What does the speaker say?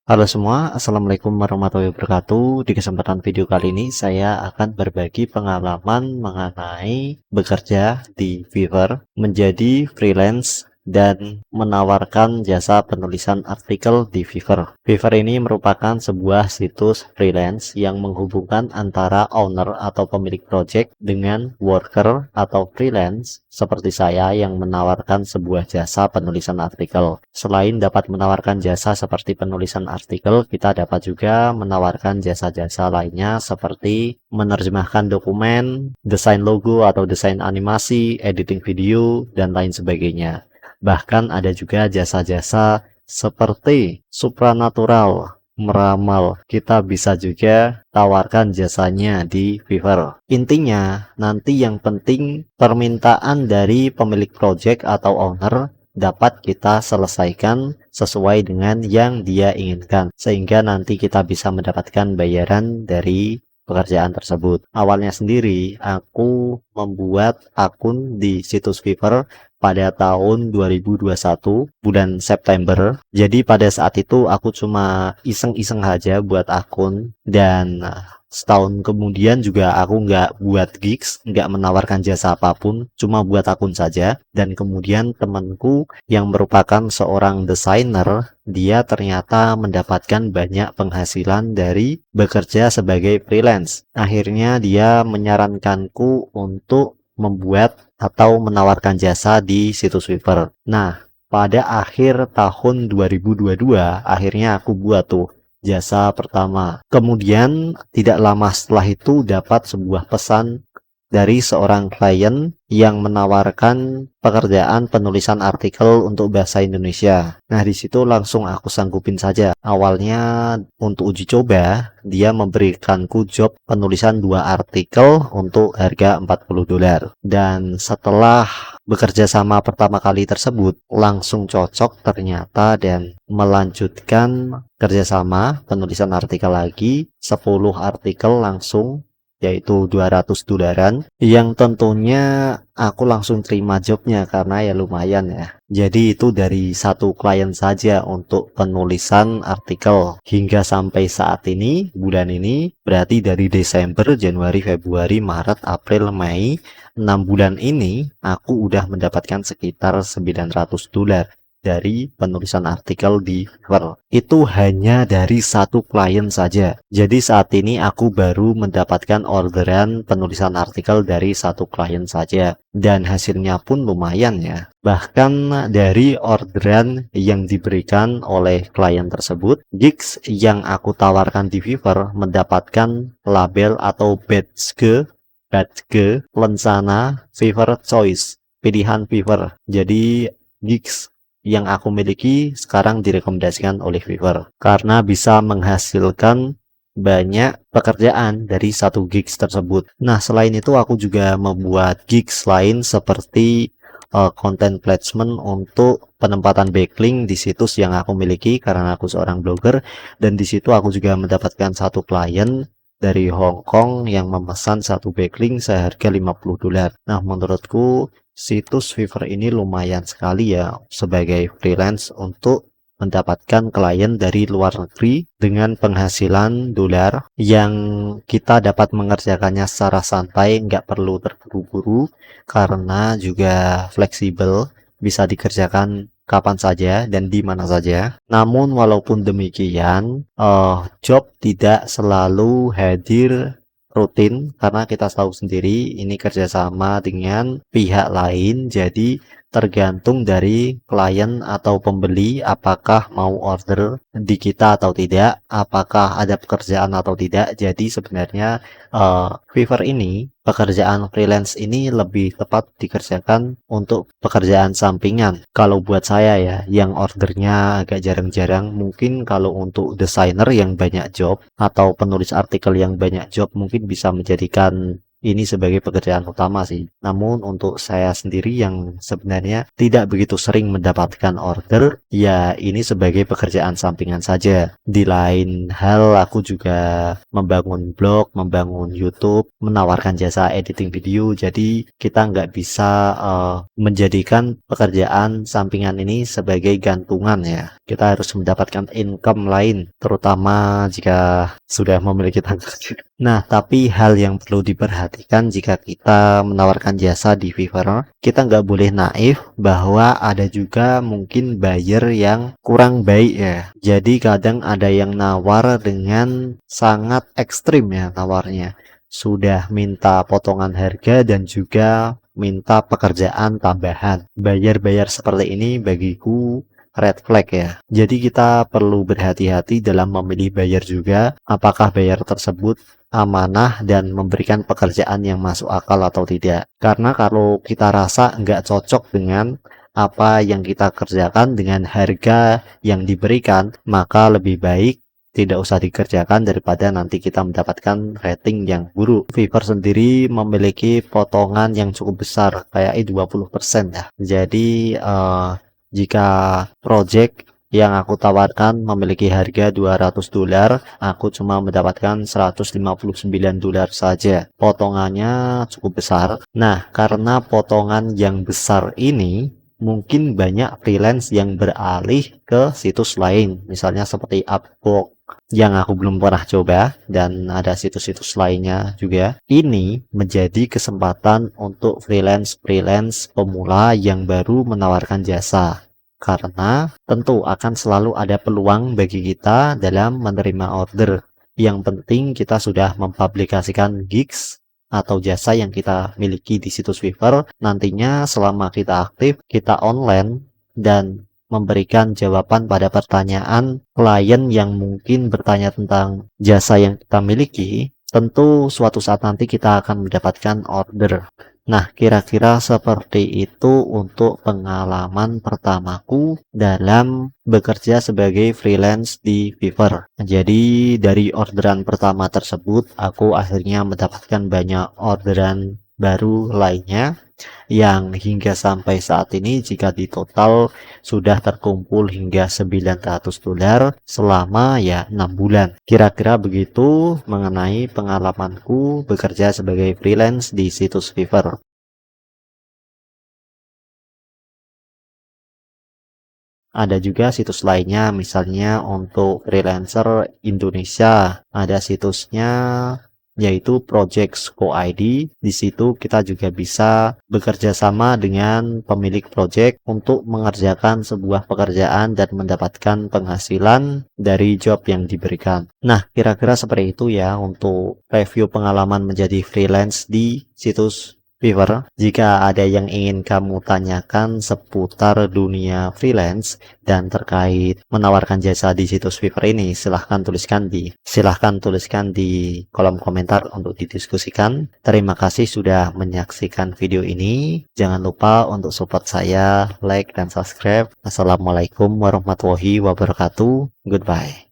Halo semua, Assalamualaikum warahmatullahi wabarakatuh. Di kesempatan video kali ini saya akan berbagi pengalaman mengenai bekerja di Fiverr, menjadi freelance dan menawarkan jasa penulisan artikel di Fiverr. Fiverr ini merupakan sebuah situs freelance yang menghubungkan antara owner atau pemilik project dengan worker atau freelance seperti saya yang menawarkan sebuah jasa penulisan artikel. Selain dapat menawarkan jasa seperti penulisan artikel, kita dapat juga menawarkan jasa-jasa lainnya seperti menerjemahkan dokumen, desain logo atau desain animasi, editing video, dan lain sebagainya. Bahkan ada juga jasa-jasa seperti supranatural, meramal. Kita bisa juga tawarkan jasanya di Fiverr. Intinya, nanti yang penting permintaan dari pemilik project atau owner dapat kita selesaikan sesuai dengan yang dia inginkan, sehingga nanti kita bisa mendapatkan bayaran dari pekerjaan tersebut. Awalnya sendiri aku membuat akun di situs Fiverr pada tahun 2021 bulan September. Jadi pada saat itu aku cuma iseng-iseng aja buat akun, dan setahun kemudian juga aku nggak buat gigs, nggak menawarkan jasa apapun, cuma buat akun saja. Dan kemudian temanku yang merupakan seorang desainer, dia ternyata mendapatkan banyak penghasilan dari bekerja sebagai freelance. Akhirnya dia menyarankanku untuk membuat atau menawarkan jasa di situs Fiverr. Nah, pada akhir tahun 2022, akhirnya aku buat tuh jasa pertama. Kemudian tidak lama setelah itu dapat sebuah pesan dari seorang klien yang menawarkan pekerjaan penulisan artikel untuk bahasa Indonesia. Nah, di situ langsung aku sanggupin saja. Awalnya untuk uji coba, dia memberikanku job penulisan 2 artikel untuk harga $40. Dan setelah bekerja sama pertama kali tersebut, langsung cocok ternyata dan melanjutkan kerjasama penulisan artikel lagi, 10 artikel langsung, yaitu $200, yang tentunya aku langsung terima jobnya karena ya lumayan ya. Jadi itu dari satu klien saja untuk penulisan artikel hingga sampai saat ini, bulan ini, berarti dari Desember, Januari, Februari, Maret, April, Mei, 6 bulan ini aku udah mendapatkan sekitar $900 dari penulisan artikel di Fiverr. Itu hanya dari satu klien saja. Jadi saat ini aku baru mendapatkan orderan penulisan artikel dari satu klien saja, dan hasilnya pun lumayan ya. Bahkan dari orderan yang diberikan oleh klien tersebut, gigs yang aku tawarkan di Fiverr mendapatkan label atau badge Lensana Fiverr Choice, pilihan Fiverr. Jadi gigs yang aku miliki sekarang direkomendasikan oleh Fiverr karena bisa menghasilkan banyak pekerjaan dari satu gigs tersebut. Nah, selain itu aku juga membuat gigs lain seperti content placement untuk penempatan backlink di situs yang aku miliki karena aku seorang blogger, dan di situ aku juga mendapatkan satu klien dari Hong Kong yang memesan satu backlink seharga $50. Nah, menurutku situs Fiverr ini lumayan sekali ya sebagai freelance untuk mendapatkan klien dari luar negeri dengan penghasilan dolar yang kita dapat mengerjakannya secara santai, nggak perlu terburu-buru karena juga fleksibel, bisa dikerjakan kapan saja dan di mana saja. Namun walaupun demikian, job tidak selalu hadir rutin karena kita tahu sendiri ini kerjasama dengan pihak lain, jadi tergantung dari klien atau pembeli apakah mau order di kita atau tidak, apakah ada pekerjaan atau tidak. Jadi sebenarnya Fiverr ini, pekerjaan freelance ini lebih tepat dikerjakan untuk pekerjaan sampingan. Kalau buat saya ya, yang ordernya agak jarang-jarang, mungkin kalau untuk desainer yang banyak job atau penulis artikel yang banyak job mungkin bisa menjadikan ini sebagai pekerjaan utama sih. Namun untuk saya sendiri yang sebenarnya tidak begitu sering mendapatkan order, ya ini sebagai pekerjaan sampingan saja. Di lain hal, aku juga membangun blog, membangun YouTube, menawarkan jasa editing video. Jadi kita nggak bisa menjadikan pekerjaan sampingan ini sebagai gantungan ya. Kita harus mendapatkan income lain, terutama jika sudah memiliki tanggung jawab. Nah, tapi hal yang perlu diperhatikan jika kita menawarkan jasa di Fiverr, kita nggak boleh naif bahwa ada juga mungkin buyer yang kurang baik ya. Jadi kadang ada yang nawar dengan sangat ekstrim ya nawarnya. Sudah minta potongan harga dan juga minta pekerjaan tambahan. Bayar-bayar seperti ini bagiku red flag ya. Jadi kita perlu berhati-hati dalam memilih buyer juga, apakah buyer tersebut amanah dan memberikan pekerjaan yang masuk akal atau tidak. Karena kalau kita rasa nggak cocok dengan apa yang kita kerjakan dengan harga yang diberikan, maka lebih baik tidak usah dikerjakan daripada nanti kita mendapatkan rating yang buruk. Fiverr sendiri memiliki potongan yang cukup besar, kayak 20% ya. Jadi jika project yang aku tawarkan memiliki harga $200, aku cuma mendapatkan $159 saja. Potongannya cukup besar. Nah, karena potongan yang besar ini, mungkin banyak freelance yang beralih ke situs lain, misalnya seperti Upwork yang aku belum pernah coba, dan ada situs-situs lainnya juga. Ini menjadi kesempatan untuk freelance pemula yang baru menawarkan jasa, karena tentu akan selalu ada peluang bagi kita dalam menerima order. Yang penting kita sudah mempublikasikan gigs atau jasa yang kita miliki di situs Fiverr. Nantinya selama kita aktif, kita online dan memberikan jawaban pada pertanyaan klien yang mungkin bertanya tentang jasa yang kita miliki, tentu suatu saat nanti kita akan mendapatkan order. Nah, kira-kira seperti itu untuk pengalaman pertamaku dalam bekerja sebagai freelance di Fiverr. Jadi dari orderan pertama tersebut, aku akhirnya mendapatkan banyak orderan baru lainnya, yang hingga sampai saat ini jika di total sudah terkumpul hingga $900 selama ya 6 bulan. Kira-kira begitu mengenai pengalamanku bekerja sebagai freelance di situs Fiverr. Ada juga situs lainnya, misalnya untuk freelancer Indonesia, ada situsnya yaitu Projects.co.id. Di situ kita juga bisa bekerja sama dengan pemilik project untuk mengerjakan sebuah pekerjaan dan mendapatkan penghasilan dari job yang diberikan. Nah, kira-kira seperti itu ya untuk review pengalaman menjadi freelance di situs Fiverr. Jika ada yang ingin kamu tanyakan seputar dunia freelance dan terkait menawarkan jasa di situs Fiverr ini, silahkan tuliskan di kolom komentar untuk didiskusikan. Terima kasih sudah menyaksikan video ini. Jangan lupa untuk support saya, like dan subscribe. Assalamualaikum warahmatullahi wabarakatuh. Goodbye.